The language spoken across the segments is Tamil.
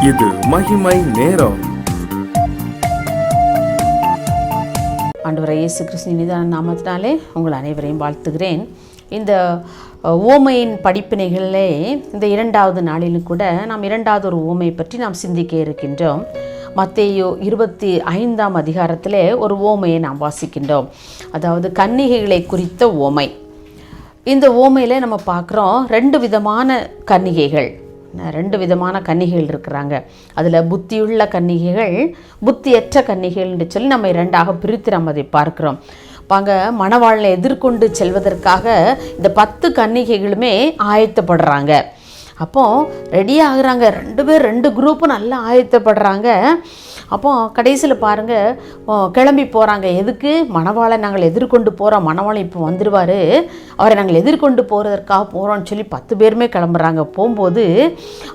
இது மகிமை நேரம். ஆண்டவராகிய இயேசு கிறிஸ்துவின் இனிதான நாமத்தினாலே உங்கள் அனைவரையும் வாழ்த்துகிறேன். இந்த ஓமையின் படிப்பினைகளிலே இந்த 2வது நாளிலும் கூட நாம் 2வது ஒரு ஓமையை பற்றி நாம் சிந்திக்க இருக்கின்றோம். மத்தேயு 25ஆம் அதிகாரத்திலே ஒரு ஓமையை நாம் வாசிக்கின்றோம். அதாவது கன்னிகைகளை குறித்த ஓமை. இந்த ஓமையில் நம்ம பார்க்குறோம் 2 விதமான கன்னிகைகள். 2 விதமான கன்னிகைகள் இருக்கிறாங்க. அதில் புத்தியுள்ள கன்னிகைகள், புத்தியற்ற கன்னிகைகள் என்று சொல்லி நம்ம 2ஆக பிரித்து நம்ம அதை பார்க்குறோம். வாங்க, மணவாளனை எதிர்கொண்டு செல்வதற்காக இந்த 10 கன்னிகைகளுமே ஆயத்தப்படுறாங்க. அப்போ ரெடி ஆகுறாங்க. 2 பேர் 2 குரூப்பும் நல்லா ஆயத்தப்படுறாங்க. அப்போ கடைசியில் பாருங்கள், கிளம்பி போகிறாங்க. எதுக்கு? மணவாளை நாங்கள் எதிர்கொண்டு போகிறோம், மணவாளன் இப்போ வந்துடுவார், அவரை நாங்கள் எதிர்கொண்டு போகிறதற்காக போகிறோன்னு சொல்லி 10 பேருமே கிளம்புறாங்க. போகும்போது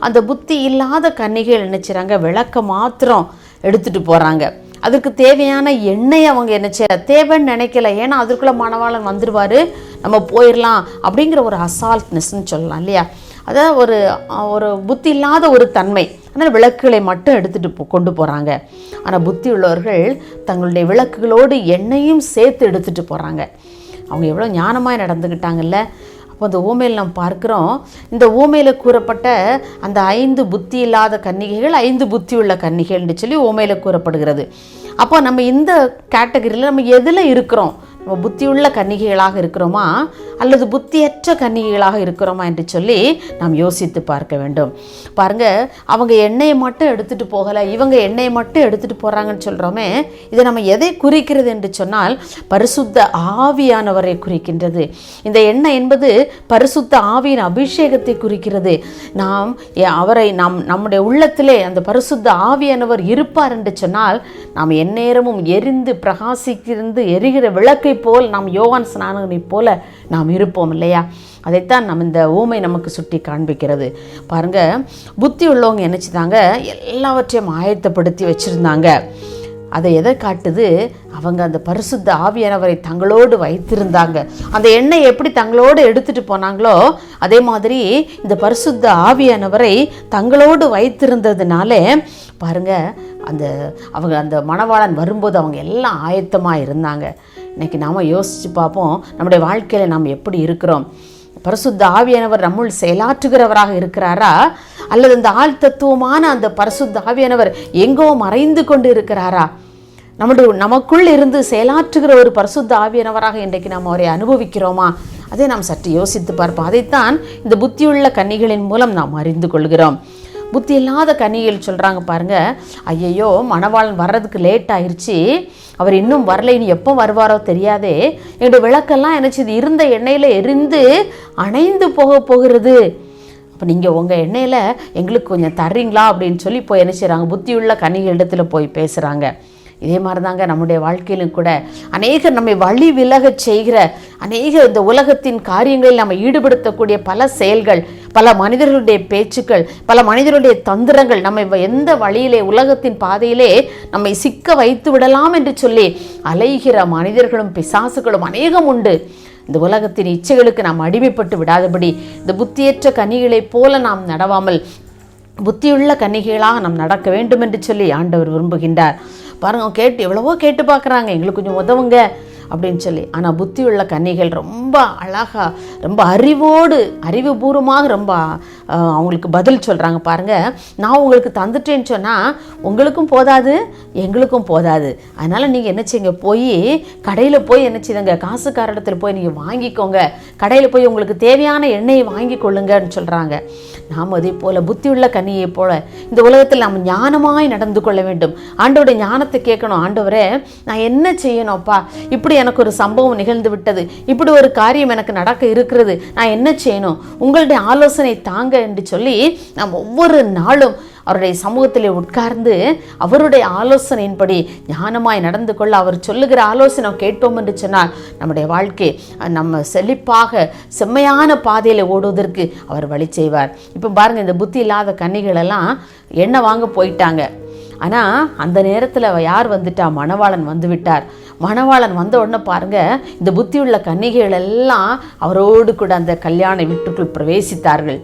அந்த புத்தி இல்லாத கன்னிகைகள் நினச்சிறாங்க, விளக்க மாத்திரம் எடுத்துகிட்டு போகிறாங்க. அதுக்கு தேவையான எண்ணெய் அவங்க என்ன செய்ய தேவைன்னு நினைக்கல. ஏன்னா அதற்குள்ளே மணவாளன் வந்துடுவார், நம்ம போயிடலாம் அப்படிங்கிற ஒரு அசால்ட்னஸ்ன்னு சொல்லலாம் இல்லையா? அதாவது ஒரு புத்தி இல்லாத ஒரு தன்மை. ஆனால் விளக்குகளை மட்டும் எடுத்துகிட்டு கொண்டு போகிறாங்க. ஆனால் புத்தி உள்ளவர்கள் தங்களுடைய விளக்குகளோடு எண்ணெயும் சேர்த்து எடுத்துகிட்டு போகிறாங்க. அவங்க எவ்வளோ ஞானமாக நடந்துக்கிட்டாங்கல்ல. அப்போ அந்த ஊமையில் நாம் பார்க்குறோம், இந்த ஊமையில் கூறப்பட்ட அந்த 5 புத்தி இல்லாத கன்னிகைகள் 5 புத்தி உள்ள கன்னிகைகள்னு சொல்லி ஊமையில் கூறப்படுகிறது. அப்போ நம்ம இந்த கேட்டகரியில் நம்ம எதில் இருக்கிறோம்? நம்ம புத்தியுள்ள கன்னிகைகளாக இருக்கிறோமா அல்லது புத்தியற்ற கன்னிகைகளாக இருக்கிறோமா என்று சொல்லி நாம் யோசித்து பார்க்க வேண்டும். பாருங்கள், அவங்க எண்ணெயை மட்டும் எடுத்துகிட்டு போகலை, இவங்க எண்ணெயை மட்டும் எடுத்துகிட்டு போகிறாங்கன்னு சொல்கிறோமே, இதை நம்ம எதை குறிக்கிறது என்று சொன்னால் பரிசுத்த ஆவியானவரை குறிக்கின்றது. இந்த எண்ணெய் என்பது பரிசுத்த ஆவியின் அபிஷேகத்தை குறிக்கிறது. நம்முடைய உள்ளத்திலே அந்த பரிசுத்த ஆவியானவர் இருப்பார் என்று சொன்னால் நாம் எந்நேரமும் எரிந்து பிரகாசிக்கிருந்து எரிகிற விளக்கை போல் நாம் யோவான் ஸ்நானகனை போல நாம் இருப்போம் இல்லையா? அதைத்தான் நம்ம இந்த ஊமை நமக்கு சுட்டி காண்பிக்கிறது. பாருங்க, புத்தி உள்ளவங்க நினைச்சிட்டாங்க, எல்லாவற்றையும் ஆயத்தப்படுத்தி வச்சிருந்தாங்க. அதை எதை காட்டுது? அவங்க அந்த பரிசுத்த ஆவியானவரை தங்களோடு வைத்திருந்தாங்க. அந்த எண்ணெய் எப்படி தங்களோடு எடுத்துட்டு போனாங்களோ அதே மாதிரி இந்த பரிசுத்த ஆவியானவரை தங்களோடு வைத்திருந்ததுனாலே பாருங்க, அவங்க அந்த மணவாளன் வரும்போது அவங்க எல்லாம் ஆயத்தமாக இருந்தாங்க. இன்றைக்கி நாம் யோசித்து பார்ப்போம், நம்முடைய வாழ்க்கையில் நாம் எப்படி இருக்கிறோம்? பரிசுத்த ஆவியானவர் நம்முள் செயலாற்றுகிறவராக இருக்கிறாரா அல்லது இந்த ஆள் தத்துவமான அந்த பரிசுத்த ஆவியானவர் எங்கோ மறைந்து கொண்டு இருக்கிறாரா? நமக்குள் இருந்து செயலாற்றுகிற ஒரு பரிசுத்த ஆவியானவராக இன்றைக்கு நாம் அவரை அனுபவிக்கிறோமா? அதை நாம் சற்று யோசித்து பார்ப்போம். அதைத்தான் இந்த புத்தியுள்ள கன்னிகளின் மூலம் நாம் அறிந்து கொள்கிறோம். புத்தி இல்லாத கன்னிகள் சொல்கிறாங்க பாருங்கள், ஐயையோ மணவாளன் வர்றதுக்கு லேட் ஆயிடுச்சு, அவர் இன்னும் வரலை, இனி எப்போ வருவாரோ தெரியாதே, என்னுடைய விளக்கெல்லாம் என்னச்சுது இருந்த எண்ணெயில் எரிந்து அணைந்து போகிறது. அப்போ நீங்கள் உங்கள் எண்ணெயில் எங்களுக்கு கொஞ்சம் தர்றீங்களா அப்படின்னு சொல்லி போய் என்ன செய்கிறாங்க, புத்தியுள்ள கன்னிகள் இடத்துல போய் பேசுகிறாங்க. இதே மாதிரி தாங்க நம்முடைய வாழ்க்கையிலும் கூட அநேகர் நம்மை வழி விலகச் செய்கிற இந்த உலகத்தின் காரியங்களில் நம்ம ஈடுபடுத்தக்கூடிய பல செயல்கள், பல மனிதர்களுடைய பேச்சுக்கள், பல மனிதர்களுடைய தந்திரங்கள் நம்மை எந்த வழியிலே உலகத்தின் பாதையிலே நம்மை சிக்க வைத்து விடலாம் என்று சொல்லி அலைகிற மனிதர்களும் பிசாசுகளும் அநேகம் உண்டு. இந்த உலகத்தின் இச்சைகளுக்கு நாம் அடிமைப்பட்டு விடாதபடி இந்த புத்தியற்ற கன்னிகளைப் போல நாம் நடவாமல் புத்தியுள்ள கன்னிகைகளாக நாம் நடக்க வேண்டும் என்று சொல்லி ஆண்டவர் விரும்புகின்றார். பாருங்க, எவ்வளவோ கேட்டு பார்க்குறாங்க, எங்களுக்கு கொஞ்சம் உதவுங்க அப்படின்னு சொல்லி. ஆனால் புத்தியுள்ள கன்னிகள் ரொம்ப அழகாக, ரொம்ப அறிவுபூர்வமாக ரொம்ப அவங்களுக்கு பதில் சொல்கிறாங்க. பாருங்கள், நான் உங்களுக்கு தந்துட்டேன்னு சொன்னால் உங்களுக்கும் போதாது, எங்களுக்கும் போதாது. அதனால் நீங்கள் என்ன செய்யுங்க, போய் கடையில் போய் என்ன செய்யுங்க, காசுக்கார இடத்துல போய் நீங்கள் வாங்கிக்கோங்க, கடையில் போய் உங்களுக்கு தேவையான எண்ணெயை வாங்கி கொள்ளுங்கன்னு சொல்கிறாங்க. நாம் அதே போல் புத்தியுள்ள கன்னியை போல இந்த உலகத்தில் நாம் ஞானமாய் நடந்து கொள்ள வேண்டும். ஆண்டவருடைய ஞானத்தை கேட்கணும். ஆண்டவரே, நான் என்ன செய்யணும்ப்பா, இப்படி எனக்கு ஒரு சம்பவம் நிகழ்ந்து விட்டது, இப்படி ஒரு காரியம் எனக்கு நடக்க இருக்கிறது, நான் என்ன செய்யணும், உங்களுடைய ஆலோசனை தாங்க என்று சொல்லி நாம் ஒவ்வொரு நாளும் அவருடைய சமூகத்திலே உட்கார்ந்து அவருடைய ஆலோசனையின்படி ஞானமாய் நடந்து கொள்ள அவர் சொல்லுகிற ஆலோசனை கேட்போம் என்று சொன்னால் நம்முடைய வாழ்க்கை நம்ம செழிப்பாக செம்மையான பாதையில் ஓடுவதற்கு அவர் வழி செய்வார். இப்போ பாருங்கள், இந்த புத்தி இல்லாத கன்னிகளெல்லாம் எண்ணெய் வாங்க போயிட்டாங்க. ஆனால் அந்த நேரத்தில் யார் வந்துட்டா? மணவாளன் வந்து விட்டார். மணவாளன் வந்த உடனே பாருங்கள், இந்த புத்தியுள்ள கன்னிகைகள் எல்லாம் அவரோடு கூட அந்த கல்யாண வீட்டுக்குள் பிரவேசித்தார்கள்.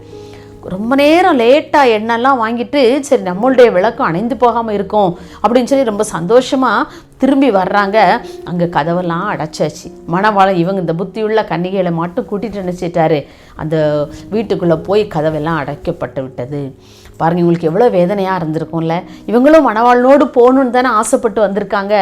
ரொம்ப நேரம் லேட்டாக எண்ணெய்லாம் வாங்கிட்டு சரி நம்மளுடைய விளக்கம் அணைந்து போகாமல் இருக்கும் அப்படின்னு சொல்லி ரொம்ப சந்தோஷமாக திரும்பி வர்றாங்க. அங்கே கதவெல்லாம் அடைச்சாச்சு. மணவாளன் இவங்க இந்த புத்தியுள்ள கன்னிகைகளை மட்டும் கூட்டிகிட்டு நினச்சிட்டாரு. அந்த வீட்டுக்குள்ளே போய் கதவெல்லாம் அடைக்கப்பட்டு விட்டது. பாருங்கள், இவங்களுக்கு எவ்வளோ வேதனையாக இருந்திருக்கும்ல. இவங்களும் மணவாளனோடு போகணுன்னு தானே ஆசைப்பட்டு வந்திருக்காங்க.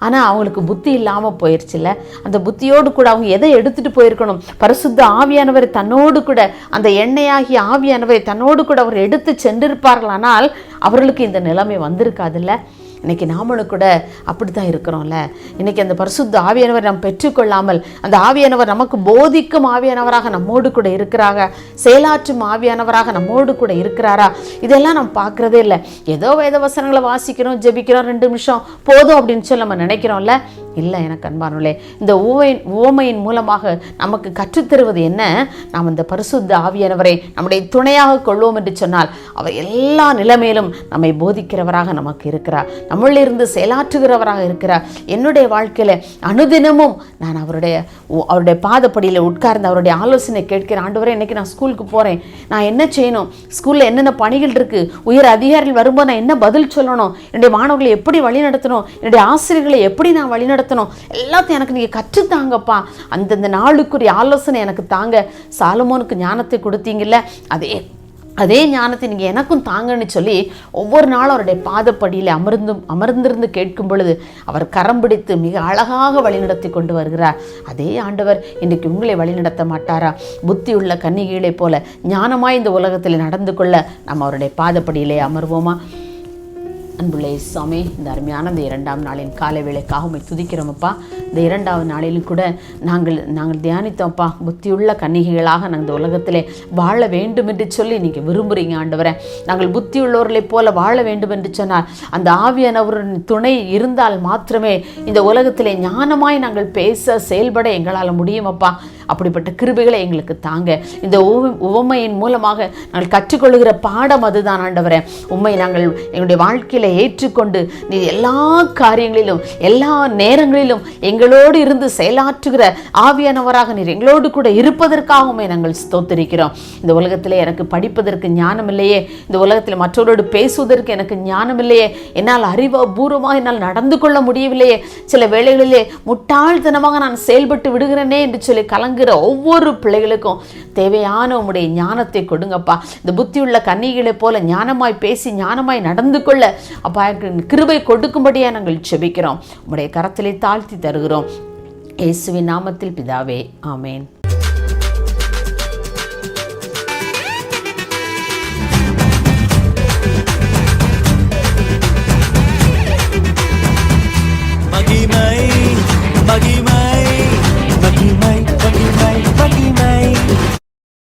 ஆனால் அவங்களுக்கு புத்தி இல்லாமல் போயிடுச்சுல்ல. அந்த புத்தியோடு கூட அவங்க எதை எடுத்துகிட்டு போயிருக்கணும்? பரிசுத்த ஆவியானவரை தன்னோடு கூட, அந்த எண்ணெயாகிய ஆவியானவரை தன்னோடு கூட அவர் எடுத்து சென்றிருப்பார்களானால் அவர்களுக்கு இந்த நிலைமை வந்திருக்காதுல்ல. இன்றைக்கி நாமளும் கூட அப்படி தான் இருக்கிறோம்ல. இன்றைக்கி அந்த பரிசுத்த ஆவியானவர் நாம் பெற்றுக்கொள்ளாமல், அந்த ஆவியானவர் நமக்கு போதிக்கும் ஆவியானவராக நம்மோடு கூட இருக்கிறாங்க, செயலாற்றும் ஆவியானவராக நம்மோடு கூட இருக்கிறாரா, இதெல்லாம் நம்ம பார்க்குறதே இல்லை. ஏதோ வேத வசனங்களை வாசிக்கிறோம், ஜெபிக்கிறோம், 2 நிமிஷம் போதும் அப்படின்னு சொல்லி நம்ம நினைக்கிறோம்ல. இல்லை எனக்கு அன்பானவர்களே, இந்த உவமையின் மூலமாக நமக்கு கற்றுத்தருவது என்ன? நாம் இந்த பரிசுத்த ஆவியானவரை நம்முடைய துணையாக கொள்வோம் என்று சொன்னால் அவர் எல்லா நிலைமையிலும் நம்மை போதிக்கிறவராக நமக்கு இருக்கிறார், நம்மளிலிருந்து செயலாற்றுகிறவராக இருக்கிறார். என்னுடைய வாழ்க்கையில் அனுதினமும் நான் அவருடைய பாதப்படியில் உட்கார்ந்து அவருடைய ஆலோசனை கேட்கிறேன். ஆண்டவரே, இன்னைக்கு நான் ஸ்கூலுக்கு போகிறேன், நான் என்ன செய்யணும்? ஸ்கூலில் என்னென்ன பணிகள் இருக்குது? உயர் அதிகாரிகள் வரும்போது நான் என்ன பதில் சொல்லணும்? என்னுடைய மாணவர்களை எப்படி வழி நடத்தணும்? என்னுடைய ஆசிரியர்களை எப்படி நான் வழிநடத்தணும்? எல்லாத்தையும் எனக்கு நீங்கள் கற்றுத்தாங்கப்பா. அந்தந்த நாளுக்குரிய ஆலோசனை எனக்கு தாங்க. சாலமோனுக்கு ஞானத்தை கொடுத்தீங்கல்ல, அதே ஞானத்தை நீங்கள் எனக்கும் தாங்கன்னு சொல்லி ஒவ்வொரு நாளும் அவருடைய பாதப்படியில் அமர்ந்திருந்து கேட்கும் பொழுது அவர் கரம் பிடித்து மிக அழகாக வழிநடத்தி கொண்டு வருகிறார். அதே ஆண்டவர் இன்றைக்கு உங்களை வழிநடத்த மாட்டாரா? புத்தியுள்ள கன்னிகைகளை போல ஞானமாய் இந்த உலகத்தில் நடந்து கொள்ள நம்ம அவருடைய பாதப்படியிலே அமர்வோமா? அன்புள்ள இயேசுவே, இந்த அருமையான இந்த 2ஆம் நாளின் காலை வேளைக்காக உம்மை துதிக்கிறோமப்பா. இந்த 2வது நாளிலும் கூட நாங்கள் தியானித்தோம்ப்பா, புத்தியுள்ள கன்னிகைகளாக நாங்கள் இந்த உலகத்திலே வாழ வேண்டும் என்று சொல்லி நீங்கள் விரும்புகிறீங்க ஆண்டவரே. நாங்கள் புத்தியுள்ளவர்களைப் போல வாழ வேண்டும் என்று சொன்னால் அந்த ஆவியானவரின் துணை இருந்தால் மாத்திரமே இந்த உலகத்திலே ஞானமாய் நாங்கள் பேச செயல்பட எங்களால் முடியுமப்பா. அப்படிப்பட்ட கிருபைகளை எங்களுக்கு தாங்க. இந்த உவமையின் மூலமாக நாங்கள் கற்றுக்கொள்கிற பாடம் அதுதான் ஆண்டவரே. உம்மை நாங்கள் எங்களுடைய வாழ்க்கையில் ஏற்றுக்கொண்டு நீ எல்லா காரியங்களிலும் எல்லா நேரங்களிலும் எங்களோடு இருந்து செயலாற்றுகிற ஆவியானவராக நீர் எங்களோடு கூட இருப்பதற்காகவுமே நாங்கள் ஸ்தோத்திரிக்கிறோம். இந்த உலகத்தில் எனக்கு படிப்பதற்கு ஞானம் இல்லையே, இந்த உலகத்தில் மற்றவரோடு பேசுவதற்கு எனக்கு ஞானம் இல்லையே, என்னால் அறிவுபூர்வமாக என்னால் நடந்து கொள்ள முடியவில்லையே, சில வேளைகளிலே முட்டாள்தனமாக நான் செயல்பட்டு விடுகிறேனே என்று சொல்லி கலங்குகிற ஒவ்வொரு பிள்ளைகளுக்கும் தேவையான உம்முடைய ஞானத்தை கொடுங்கப்பா. இந்த புத்தியுள்ள கன்னிகளை போல ஞானமாய் பேசி ஞானமாய் நடந்து கொள்ள அப்பா கிருபை கொடுக்கும்படியாக நாங்கள் செபிக்கிறோம். உம்முடைய கரத்திலே தாழ்த்தி தருகிறோம். இயேசுவின் நாமத்தில் பிதாவே, ஆமேன்.